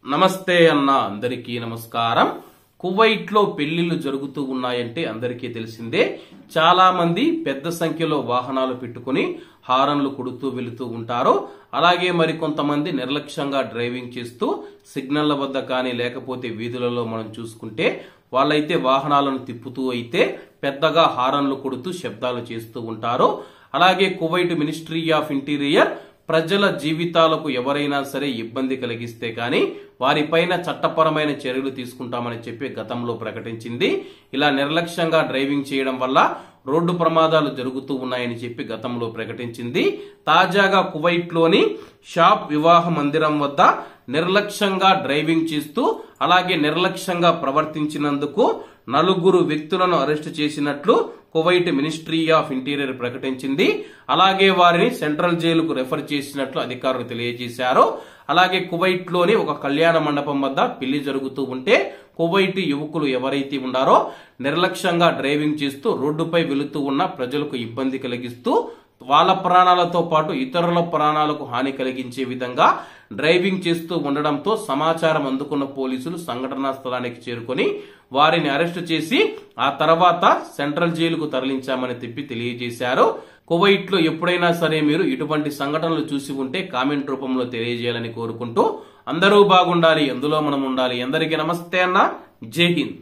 నమస్తే అన్న అందరికీ నమస్కారం. కువైట్ లో పెళ్లిళ్లు జరుగుతూ ఉన్నాయంటే అందరికీ తెలిసిందే. చాలా మంది పెద్ద సంఖ్యలో వాహనాలు పెట్టుకుని హారన్లు కొడుతూ వెళుతూ ఉంటారు. అలాగే మరి కొంతమంది నిర్లక్ష్యంగా డ్రైవింగ్ చేస్తూ సిగ్నళ్ల వద్ద కానీ లేకపోతే వీధులలో మనం చూసుకుంటే వాళ్ళైతే వాహనాలను తిప్పుతూ అయితే పెద్దగా హారన్లు కొడుతూ శబ్దాలు చేస్తూ ఉంటారు. అలాగే కువైట్ మినిస్ట్రీ ఆఫ్ ఇంటీరియర్ ప్రజల జీవితాలకు ఎవరైనా సరే ఇబ్బంది కలిగిస్తే కానీ వారిపైన చట్టపరమైన చర్యలు తీసుకుంటామని చెప్పి గతంలో ప్రకటించింది. ఇలా నిర్లక్ష్యంగా డ్రైవింగ్ చేయడం వల్ల రోడ్డు ప్రమాదాలు జరుగుతూ ఉన్నాయని చెప్పి గతంలో ప్రకటించింది. తాజాగా కువైట్ లోని షాప్ వివాహ మందిరం వద్ద నిర్లక్ష్యంగా డ్రైవింగ్ చేస్తూ అలాగే నిర్లక్ష్యంగా ప్రవర్తించినందుకు 4 వ్యక్తులను అరెస్టు చేసినట్లు కువైట్ మినిస్ట్రీ ఆఫ్ ఇంటీరియర్ ప్రకటించింది. అలాగే వారిని సెంట్రల్ జైలుకు రెఫర్ చేసినట్లు అధికారులు తెలియజేశారు. అలాగే కువైట్ లోని ఒక కళ్యాణ మండపం వద్ద పెళ్లి జరుగుతూ ఉంటే కువైట్ యువకులు ఎవరైతే ఉన్నారో నిర్లక్ష్యంగా డ్రైవింగ్ చేస్తూ రోడ్డుపై వెళుతూ ఉన్న ప్రజలకు ఇబ్బంది కలిగిస్తూ వాళ్ళ ప్రాణాలతో పాటు ఇతరుల ప్రాణాలకు హాని కలిగించే విధంగా డ్రైవింగ్ చేస్తూ ఉండడంతో సమాచారం అందుకున్న పోలీసులు సంఘటనా స్థలానికి చేరుకొని వారిని అరెస్టు చేసి ఆ తర్వాత సెంట్రల్ జైలుకు తరలించామని తెలియజేశారు. కువైట్ లో ఎప్పుడైనా సరే మీరు ఇటువంటి సంఘటనలు చూసి ఉంటే కామెంట్ రూపంలో తెలియజేయాలని కోరుకుంటూ అందరూ బాగుండాలి, అందులో మనం ఉండాలి. అందరికీ నమస్తే అన్న, జై హింద్.